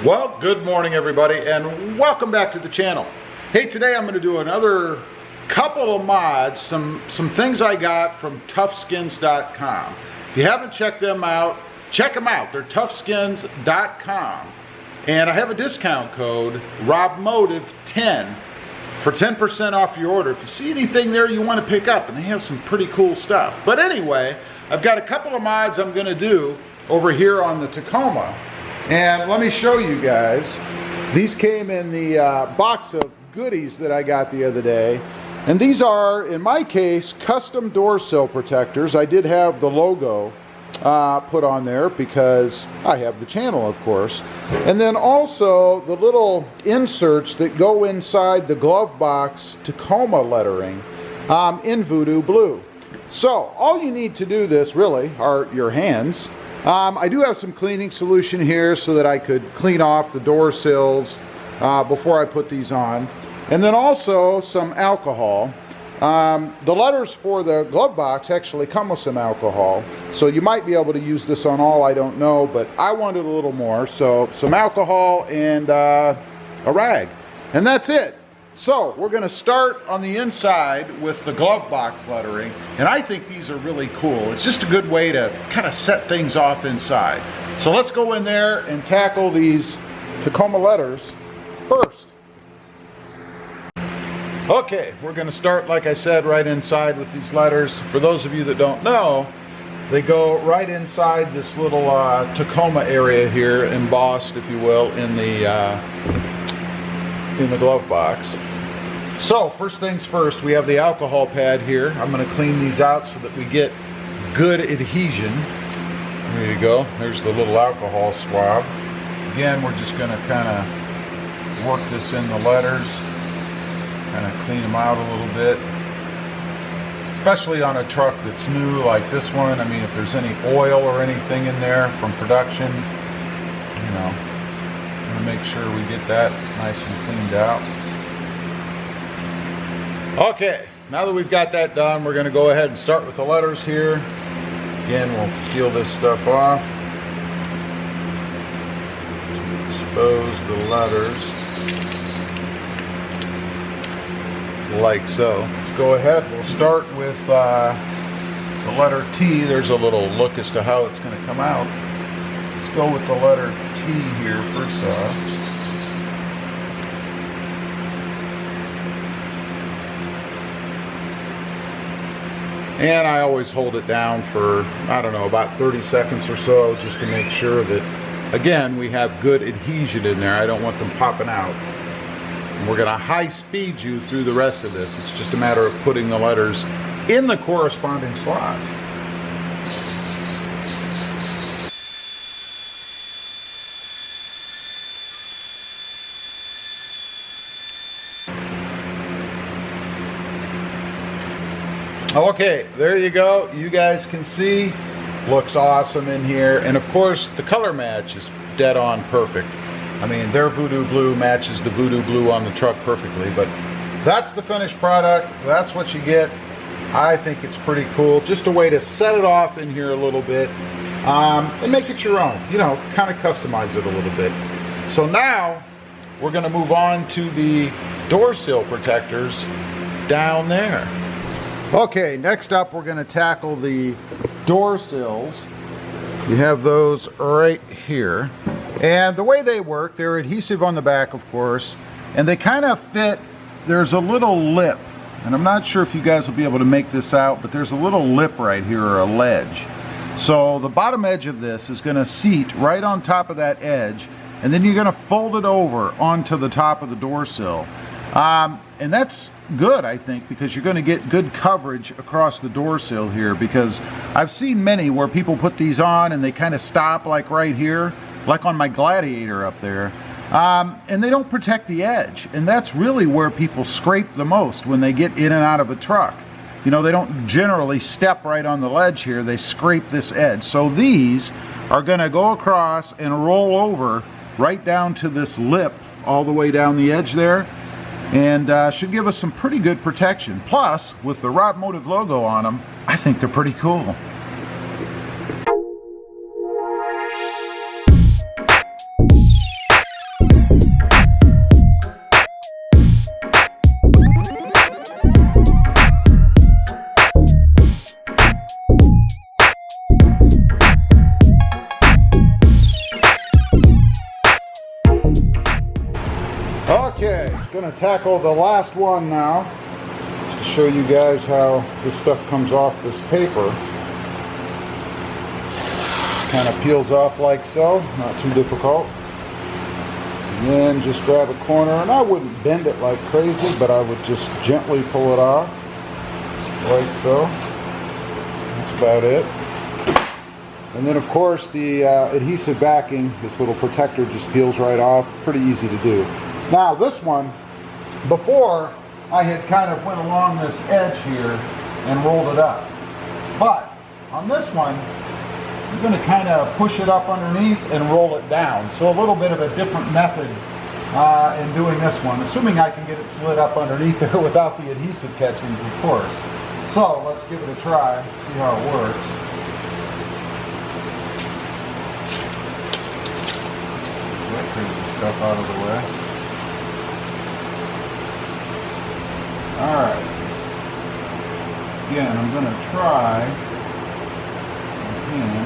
Well, good morning everybody and welcome back to the channel. Hey, today I'm going to do another couple of mods, some things I got from Tufskinz.com. If you haven't checked them out, check them out. They're Tufskinz.com. And I have a discount code, RobMotive 10, for 10% off your order. If you see anything there you want to pick up, and they have some pretty cool stuff. But anyway, I've got a couple of mods I'm going to do over here on the Tacoma. And let me show you guys. These came in the box of goodies that I got the other day. And these are, in my case, custom door sill protectors. I did have the logo put on there because I have the channel, of course. And then also the little inserts that go inside the glove box Tacoma lettering in voodoo blue. So all you need to do this really are your hands. I do have some cleaning solution here so that I could clean off the door sills before I put these on. And then also some alcohol. The letters for the glove box actually come with some alcohol. So you might be able to use this on all, I don't know, but I wanted a little more. So some alcohol and a rag. And that's it. So we're going to start on the inside with the glove box lettering, and I think these are really cool. It's just a good way to kind of set things off inside. So let's go in there and tackle these Tacoma letters first. Okay, we're going to start, like I said, right inside with these letters. For those of you that don't know, they go right inside this little Tacoma area here, embossed, if you will, in the glove box. So first things first, we have the alcohol pad here. I'm going to clean these out so that we get good adhesion. There you go. There's the little alcohol swab. Again, we're just going to kind of work this in the letters, kind of clean them out a little bit, especially on a truck that's new like this one. I mean, if there's any oil or anything in there from production, you know, make sure we get that nice and cleaned out. Okay, now that we've got that done, we're going to go ahead and start with the letters here. Again, we'll peel this stuff off. Expose the letters like so. Let's go ahead. We'll start with the letter T. There's a little look as to how it's going to come out. Let's go with the letter T here first off. And I always hold it down for, I don't know, about 30 seconds or so, just to make sure that, again, we have good adhesion in there. I don't want them popping out. And we're going to high speed you through the rest of this. It's just a matter of putting the letters in the corresponding slots. Okay, there you go. You guys can see, looks awesome in here. And of course, the color match is dead on perfect. I mean, their voodoo blue matches the voodoo blue on the truck perfectly. But that's the finished product. That's what you get. I think it's pretty cool. Just a way to set it off in here a little bit and make it your own. You know, kind of customize it a little bit. So now we're going to move on to the door sill protectors down there. Okay, next up we're going to tackle the door sills. You have those right here. And the way they work, they're adhesive on the back, of course, and they kind of fit. There's a little lip, and I'm not sure if you guys will be able to make this out, but there's a little lip right here, or a ledge. So the bottom edge of this is going to seat right on top of that edge, and then you're going to fold it over onto the top of the door sill. And that's good, I think, because you're going to get good coverage across the door sill here, because I've seen many where people put these on and they kind of stop like right here, like on my Gladiator up there, and they don't protect the edge. And that's really where people scrape the most when they get in and out of a truck. You know, they don't generally step right on the ledge here, they scrape this edge. So these are going to go across and roll over right down to this lip all the way down the edge there. And should give us some pretty good protection. Plus, with the RobMotive logo on them, I think they're pretty cool. Okay, gonna tackle the last one now, just to show you guys how this stuff comes off this paper. Just kind of peels off like so, not too difficult. And then just grab a corner, and I wouldn't bend it like crazy, but I would just gently pull it off, like so. That's about it. And then of course the adhesive backing, this little protector just peels right off. Pretty easy to do. Now this one, before I had kind of went along this edge here and rolled it up. But on this one, I'm going to kind of push it up underneath and roll it down. So a little bit of a different method in doing this one, assuming I can get it slid up underneath there without the adhesive catching, of course. So let's give it a try, see how it works. That crazy stuff out of the way. Alright. Again, I'm going to try again.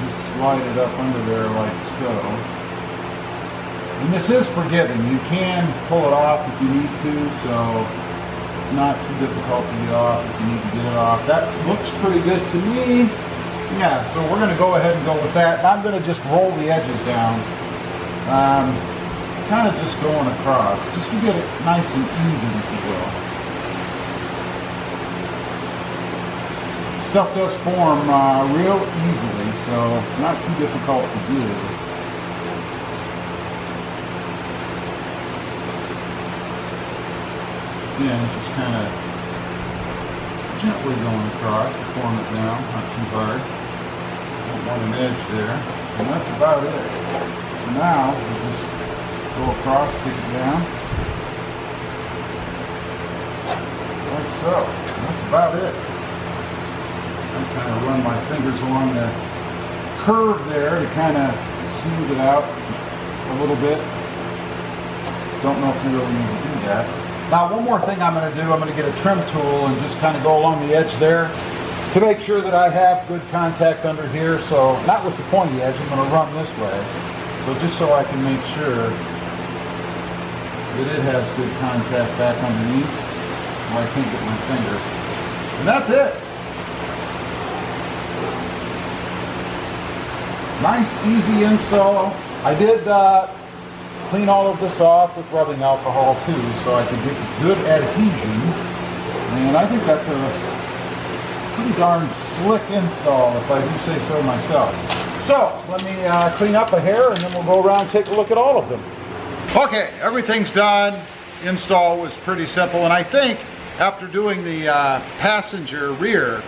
Just slide it up under there like so. And this is forgiving. You can pull it off if you need to, so it's not too difficult to get off if you need to get it off. That looks pretty good to me. Yeah, so we're going to go ahead and go with that. I'm going to just roll the edges down. Kind of just going across, just to get it nice and even, if you will. Stuff does form real easily, so not too difficult to do. Again, just kind of gently going across to form it down, not too hard. Don't want an edge there, and that's about it. So now we just go across, stick it down, like so. And that's about it. I kind of run my fingers along the curve there to kind of smooth it out a little bit. Don't know if you really need to do that. Now one more thing I'm going to do, I'm going to get a trim tool and just kind of go along the edge there to make sure that I have good contact under here. So not with the pointy edge, I'm going to run this way. So just so I can make sure that it has good contact back underneath where I can't get my finger. And that's it. Nice, easy install. I did clean all of this off with rubbing alcohol too, so I could get good adhesion. And I think that's a pretty darn slick install, if I do say so myself. So let me clean up a hair, and then we'll go around and take a look at all of them. Okay, everything's done. Install was pretty simple, and I think after doing the passenger rear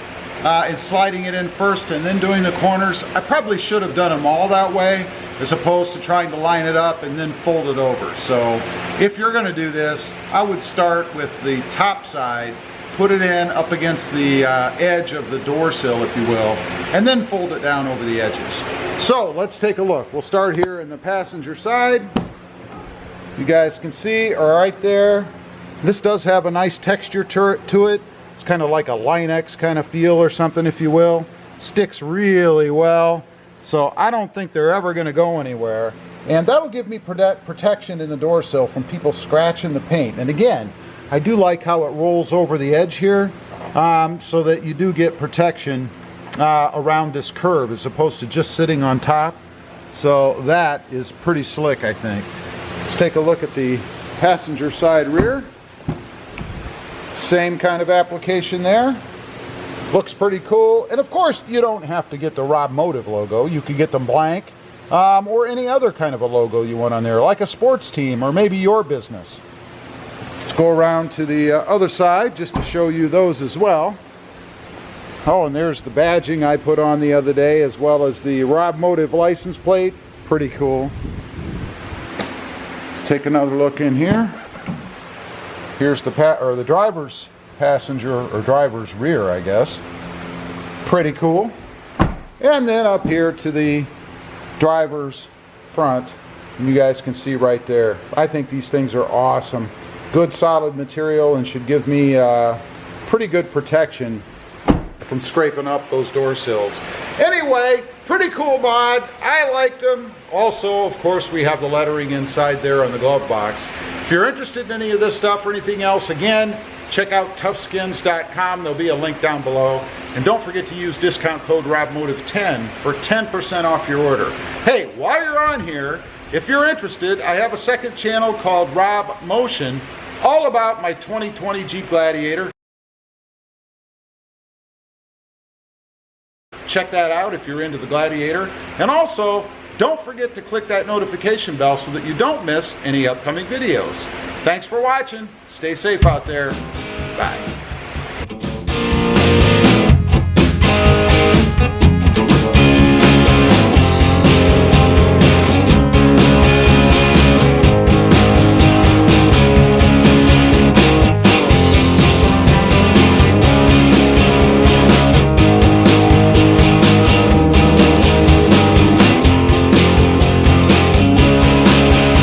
and sliding it in first and then doing the corners, I probably should have done them all that way as opposed to trying to line it up and then fold it over. So if you're going to do this, I would start with the top side, put it in up against the edge of the door sill, if you will, and then fold it down over the edges. So let's take a look. We'll start here in the passenger side. You guys can see right there, this does have a nice texture to it. It's kind of like a Line-X kind of feel or something, if you will. Sticks really well. So I don't think they're ever going to go anywhere. And that'll give me protection in the door sill from people scratching the paint. And again, I do like how it rolls over the edge here, so that you do get protection around this curve as opposed to just sitting on top. So that is pretty slick, I think. Let's take a look at the passenger side rear. Same kind of application there. Looks pretty cool. And of course, you don't have to get the RobMotive logo. You can get them blank, or any other kind of a logo you want on there, like a sports team or maybe your business. Let's go around to the other side just to show you those as well. Oh, and there's the badging I put on the other day, as well as the RobMotive license plate. Pretty cool. Let's take another look in here. Here's the driver's passenger or driver's rear, I guess. Pretty cool. And then up here to the driver's front, and you guys can see right there. I think these things are awesome. Good solid material and should give me pretty good protection from scraping up those door sills. Anyway, pretty cool mod. I like them. Also, of course, we have the lettering inside there on the glove box. If you're interested in any of this stuff or anything else, again, check out Tufskinz.com. There'll be a link down below. And don't forget to use discount code RobMotive10 for 10% off your order. Hey, while you're on here, if you're interested, I have a second channel called Rob Motion, all about my 2020 Jeep Gladiator. Check that out if you're into the Gladiator. And also, don't forget to click that notification bell so that you don't miss any upcoming videos. Thanks for watching. Stay safe out there. Bye.